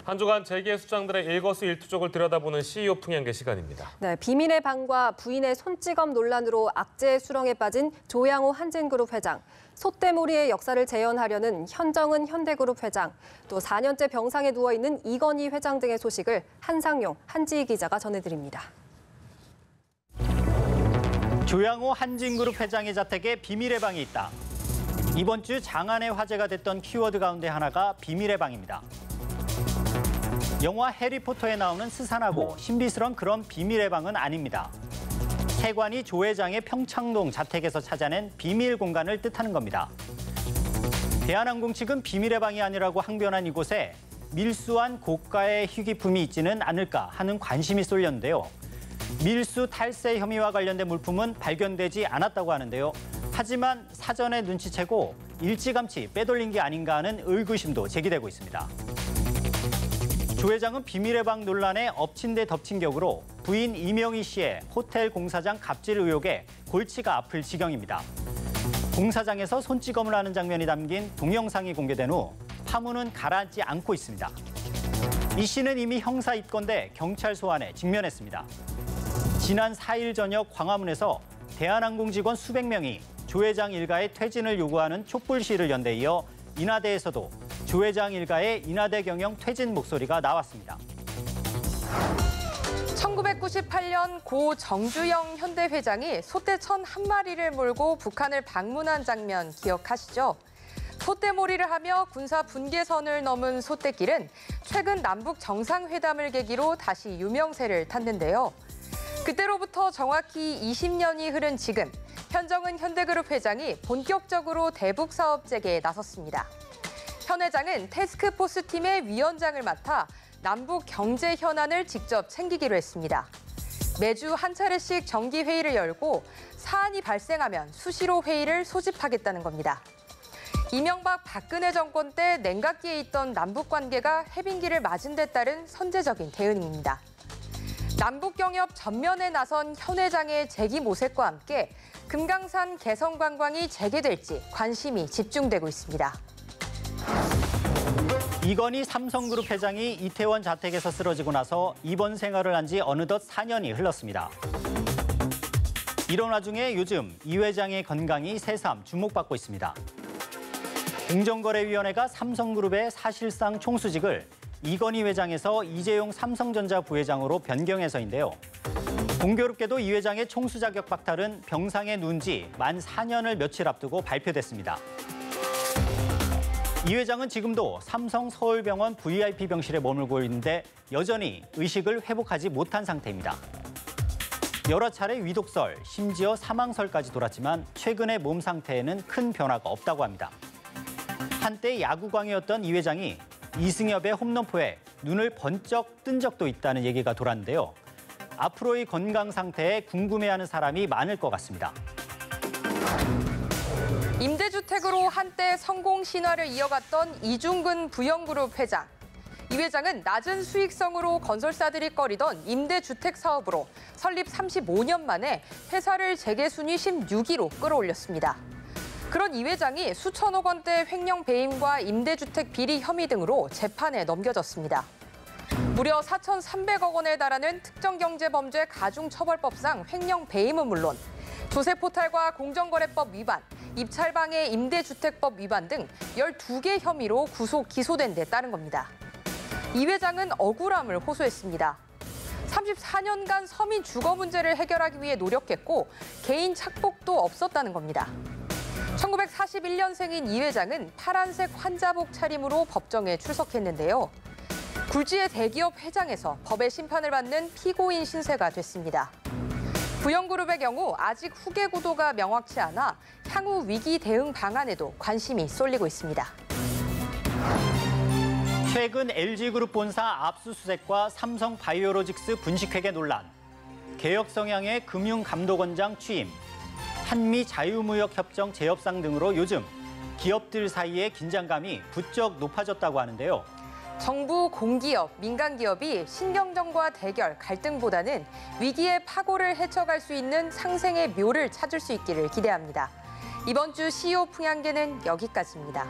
한 주간 재계 수장들의 일거수일투족을 들여다보는 CEO 풍양계 시간입니다. 네, 비밀의 방과 부인의 손찌검 논란으로 악재의 수렁에 빠진 조양호 한진그룹 회장, 솥대몰이의 역사를 재현하려는 현정은 현대그룹 회장, 또 4년째 병상에 누워있는 이건희 회장 등의 소식을 한상용, 한지희 기자가 전해드립니다. 조양호 한진그룹 회장의 자택에 비밀의 방이 있다. 이번 주 장안의 화제가 됐던 키워드 가운데 하나가 비밀의 방입니다. 영화 해리포터에 나오는 스산하고 신비스러운 그런 비밀의 방은 아닙니다. 세관이 조 회장의 평창동 자택에서 찾아낸 비밀 공간을 뜻하는 겁니다. 대한항공 측은 비밀의 방이 아니라고 항변한 이곳에 밀수한 고가의 희귀품이 있지는 않을까 하는 관심이 쏠렸는데요. 밀수 탈세 혐의와 관련된 물품은 발견되지 않았다고 하는데요. 하지만 사전에 눈치채고 일찌감치 빼돌린 게 아닌가 하는 의구심도 제기되고 있습니다. 조 회장은 비밀의 방 논란에 엎친 데 덮친 격으로 부인 이명희 씨의 호텔 공사장 갑질 의혹에 골치가 아플 지경입니다. 공사장에서 손찌검을 하는 장면이 담긴 동영상이 공개된 후 파문은 가라앉지 않고 있습니다. 이 씨는 이미 형사 입건돼 경찰 소환에 직면했습니다. 지난 4일 저녁 광화문에서 대한항공 직원 수백 명이 조 회장 일가의 퇴진을 요구하는 촛불 시위를 연대 이어 인하대에서도 조 회장 일가의 인하대 경영 퇴진 목소리가 나왔습니다. 1998년 고 정주영 현대 회장이 소떼천 한 마리를 몰고 북한을 방문한 장면 기억하시죠? 소떼몰이를 하며 군사 분계선을 넘은 소떼길은 최근 남북 정상회담을 계기로 다시 유명세를 탔는데요. 그때로부터 정확히 20년이 흐른 지금, 현정은 현대그룹 회장이 본격적으로 대북 사업 재개에 나섰습니다. 현 회장은 태스크포스 팀의 위원장을 맡아 남북 경제 현안을 직접 챙기기로 했습니다. 매주 한 차례씩 정기 회의를 열고 사안이 발생하면 수시로 회의를 소집하겠다는 겁니다. 이명박 박근혜 정권 때 냉각기에 있던 남북 관계가 해빙기를 맞은 데 따른 선제적인 대응입니다. 남북 경협 전면에 나선 현 회장의 재기 모색과 함께 금강산 개성 관광이 재개될지 관심이 집중되고 있습니다. 이건희 삼성그룹 회장이 이태원 자택에서 쓰러지고 나서 입원 생활을 한 지 어느덧 4년이 흘렀습니다. 이런 와중에 요즘 이 회장의 건강이 새삼 주목받고 있습니다. 공정거래위원회가 삼성그룹의 사실상 총수직을 이건희 회장에서 이재용 삼성전자 부회장으로 변경해서인데요. 공교롭게도 이 회장의 총수 자격 박탈은 병상에 누운 지 만 4년을 며칠 앞두고 발표됐습니다. 이 회장은 지금도 삼성 서울병원 VIP 병실에 머물고 있는데 여전히 의식을 회복하지 못한 상태입니다. 여러 차례 위독설, 심지어 사망설까지 돌았지만 최근의 몸 상태에는 큰 변화가 없다고 합니다. 한때 야구광이었던 이 회장이 이승엽의 홈런포에 눈을 번쩍 뜬 적도 있다는 얘기가 돌았는데요. 앞으로의 건강 상태에 궁금해하는 사람이 많을 것 같습니다. 임대주택으로 한때 성공 신화를 이어갔던 이중근 부영그룹 회장. 이 회장은 낮은 수익성으로 건설사들이 꺼리던 임대주택 사업으로 설립 35년 만에 회사를 재계 순위 16위로 끌어올렸습니다. 그런 이 회장이 수천억 원대 횡령 배임과 임대주택 비리 혐의 등으로 재판에 넘겨졌습니다. 무려 4,300억 원에 달하는 특정경제범죄 가중처벌법상 횡령 배임은 물론 조세포탈과 공정거래법 위반, 입찰방해 임대주택법 위반 등 12개 혐의로 기소된 데 따른 겁니다. 이 회장은 억울함을 호소했습니다. 34년간 서민 주거 문제를 해결하기 위해 노력했고 개인 착복도 없었다는 겁니다. 1941년생인 이 회장은 파란색 환자복 차림으로 법정에 출석했는데요. 굴지의 대기업 회장에서 법의 심판을 받는 피고인 신세가 됐습니다. 부영그룹의 경우 아직 후계 구도가 명확치 않아 향후 위기 대응 방안에도 관심이 쏠리고 있습니다. 최근 LG그룹 본사 압수수색과 삼성바이오로직스 분식회계 논란, 개혁 성향의 금융감독원장 취임, 한미 자유무역협정 재협상 등으로 요즘 기업들 사이의 긴장감이 부쩍 높아졌다고 하는데요. 정부, 공기업, 민간기업이 신경전과 대결, 갈등보다는 위기의 파고를 헤쳐갈 수 있는 상생의 묘를 찾을 수 있기를 기대합니다. 이번 주 CEO 풍양계는 여기까지입니다.